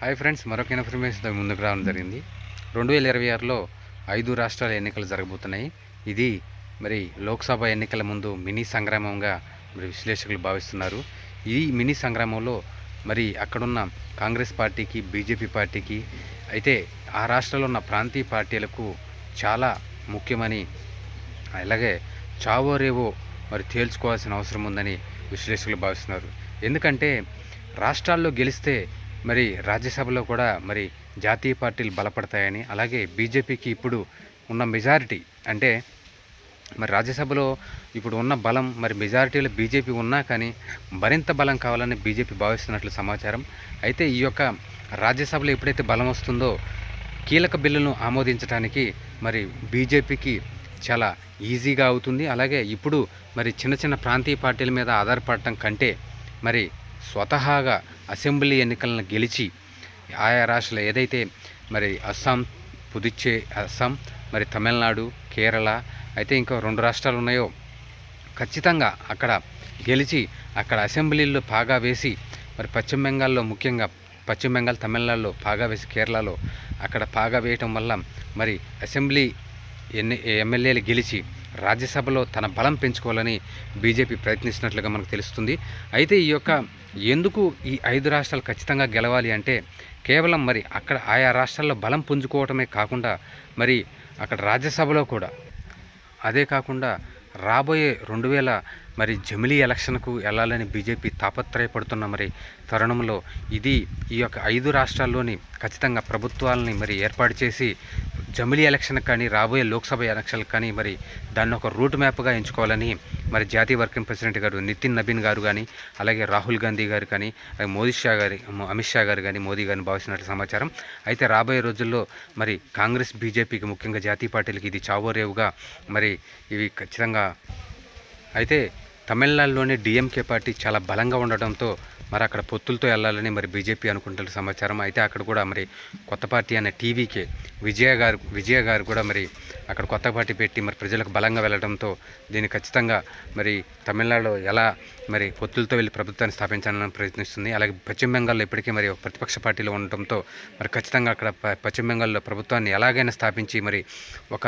Hi friends, మరొక ఇన్ఫర్మేషన్తో ముందుకు రావడం జరిగింది. 2026లో 5 రాష్ట్రాల ఎన్నికలు జరగబోతున్నాయి. ఇది మరి లోక్సభ ఎన్నికల ముందు మినీ సంగ్రామంగా మరి విశ్లేషకులు భావిస్తున్నారు. ఈ మినీ సంగ్రామంలో మరి అక్కడున్న కాంగ్రెస్ పార్టీకి, బీజేపీ పార్టీకి, అయితే ఆ రాష్ట్రాల్లో ఉన్న ప్రాంతీయ పార్టీలకు చాలా ముఖ్యమని, అలాగే చావో రేవో మరి తేల్చుకోవాల్సిన అవసరం ఉందని విశ్లేషకులు భావిస్తున్నారు. ఎందుకంటే రాష్ట్రాల్లో గెలిస్తే మరి రాజ్యసభలో కూడా మరి జాతీయ పార్టీలు బలపడతాయని, అలాగే బీజేపీకి ఇప్పుడు ఉన్న మెజారిటీ అంటే మరి రాజ్యసభలో ఇప్పుడు ఉన్న బలం మరి మెజారిటీలో బీజేపీ ఉన్నా కానీ మరింత బలం కావాలని బీజేపీ భావిస్తున్నట్లు సమాచారం. అయితే ఈ యొక్క రాజ్యసభలో ఎప్పుడైతే బలం వస్తుందో కీలక బిల్లును ఆమోదించడానికి మరి బీజేపీకి చాలా ఈజీగా అవుతుంది. అలాగే ఇప్పుడు మరి చిన్న చిన్న ప్రాంతీయ పార్టీల మీద ఆధారపడటం కంటే మరి స్వతహాగా అసెంబ్లీ ఎన్నికలను గెలిచి ఆయా రాష్ట్రాలు ఏదైతే మరి అస్సాం, అస్సాం, మరి తమిళనాడు, కేరళ, అయితే ఇంకా 2 రాష్ట్రాలు ఉన్నాయో ఖచ్చితంగా అక్కడ గెలిచి అక్కడ అసెంబ్లీల్లో పాగా వేసి, మరి పశ్చిమ బెంగాల్లో ముఖ్యంగా పశ్చిమ బెంగాల్, తమిళనాడులో పాగా వేసి, కేరళలో అక్కడ పాగా వేయటం వల్ల మరి అసెంబ్లీ ఎమ్మెల్యేలు గెలిచి రాజ్యసభలో తన బలం పెంచుకోవాలని బీజేపీ ప్రయత్నిస్తున్నట్లుగా మనకు తెలుస్తుంది. అయితే ఈ యొక్క ఎందుకు ఈ 5 రాష్ట్రాలు ఖచ్చితంగా గెలవాలి అంటే కేవలం మరి అక్కడ ఆయా రాష్ట్రాల్లో బలం పుంజుకోవటమే కాకుండా మరి అక్కడ రాజ్యసభలో కూడా, అదే కాకుండా రాబోయే 2000 మరి జమిలీ ఎలక్షన్కు వెళ్ళాలని బీజేపీ తాపత్రయపడుతున్న మరి తరుణంలో ఈ యొక్క 5 రాష్ట్రాల్లోని ఖచ్చితంగా ప్రభుత్వాలని మరి ఏర్పాటు చేసి జమిలీ ఎలక్షన్ కానీ రాబోయే లోక్సభ ఎలక్షన్లకు కానీ మరి దాన్ని ఒక రూట్ మ్యాప్గా ఎంచుకోవాలని మరి జాతీయ వర్కింగ్ ప్రెసిడెంట్ గారు నితిన్ నబీన్ గారు కానీ, అలాగే రాహుల్ గాంధీ గారు కానీ, అమిత్ షా గారు కానీ మోదీ గారిని భావిస్తున్నట్టు సమాచారం. అయితే రాబోయే రోజుల్లో మరి కాంగ్రెస్, బీజేపీకి ముఖ్యంగా జాతీయ పార్టీలకి ఇది చావో రేవుగా మరి ఇవి ఖచ్చితంగా. అయితే తమిళనాడులోని డిఎంకే పార్టీ చాలా బలంగా ఉండటంతో మరి అక్కడ పొత్తులతో వెళ్ళాలని మరి బీజేపీ అనుకుంటున్న సమాచారం. అయితే అక్కడ కూడా మరి కొత్త పార్టీ అనే టీవీకే విజయ గారు కూడా మరి అక్కడ కొత్త పార్టీ పెట్టి మరి ప్రజలకు బలంగా వెళ్ళడంతో దీన్ని ఖచ్చితంగా మరి తమిళనాడులో ఎలా మరి పొత్తులతో వెళ్ళి ప్రభుత్వాన్ని స్థాపించాలని ప్రయత్నిస్తుంది. అలాగే పశ్చిమ బెంగాల్లో ఇప్పటికీ మరి ప్రతిపక్ష పార్టీలో ఉండటంతో మరి ఖచ్చితంగా అక్కడ పశ్చిమ బెంగాల్లో ప్రభుత్వాన్ని ఎలాగైనా స్థాపించి మరి ఒక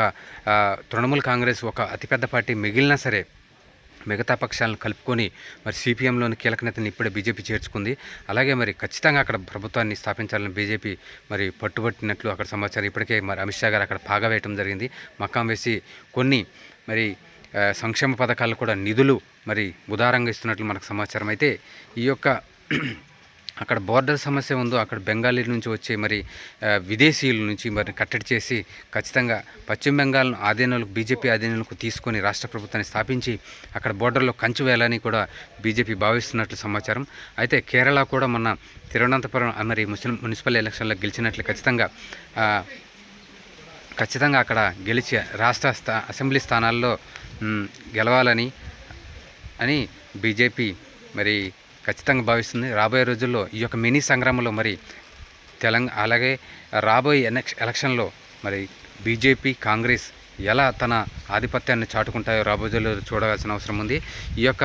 తృణమూల్ కాంగ్రెస్ ఒక అతిపెద్ద పార్టీ మిగిలినా సరే మిగతా పక్షాలను కలుపుకొని మరి సిపిఎంలోని కీలక నేతని ఇప్పుడే బీజేపీ చేర్చుకుంది. అలాగే మరి ఖచ్చితంగా అక్కడ ప్రభుత్వాన్ని స్థాపించాలని బీజేపీ మరి పట్టుబట్టినట్లు అక్కడ సమాచారం. ఇప్పటికే మరి అమిత్ షా గారు అక్కడ పాగా వేయటం జరిగింది. మకాం వేసి కొన్ని మరి సంక్షేమ పథకాలు కూడా నిధులు మరి ఉదారంగా ఇస్తున్నట్లు మనకు సమాచారం. అయితే ఈ యొక్క అక్కడ బోర్డర్ సమస్య ఉందో అక్కడ బెంగాలీ నుంచి వచ్చే మరి విదేశీయుల నుంచి మరి కట్టడి చేసి ఖచ్చితంగా పశ్చిమ బెంగాల్ను బీజేపీ ఆధీనంలోకి తీసుకొని రాష్ట్ర ప్రభుత్వాన్ని స్థాపించి అక్కడ బోర్డర్లో కంచు వేయాలని కూడా బీజేపీ భావిస్తున్నట్లు సమాచారం. అయితే కేరళ కూడా మొన్న తిరువనంతపురం మరి మున్సిపల్ ఎలక్షన్లో గెలిచినట్లు ఖచ్చితంగా అక్కడ గెలిచి రాష్ట్ర అసెంబ్లీ స్థానాల్లో గెలవాలని బీజేపీ మరి ఖచ్చితంగా భావిస్తుంది. రాబోయే రోజుల్లో ఈ యొక్క మినీ సంగ్రామంలో మరి అలాగే రాబోయే ఎలక్షన్లో మరి బీజేపీ, కాంగ్రెస్ ఎలా తన ఆధిపత్యాన్ని చాటుకుంటాయో రాబోయే రోజుల్లో చూడాల్సిన అవసరం ఉంది. ఈ యొక్క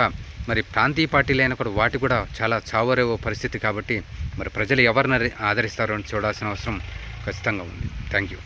మరి ప్రాంతీయ పార్టీలైనా కూడా వాటి కూడా చాలా చావరేవో పరిస్థితి కాబట్టి మరి ప్రజలు ఎవరిని ఆదరిస్తారో అని చూడాల్సిన అవసరం ఖచ్చితంగా ఉంది. Thank you.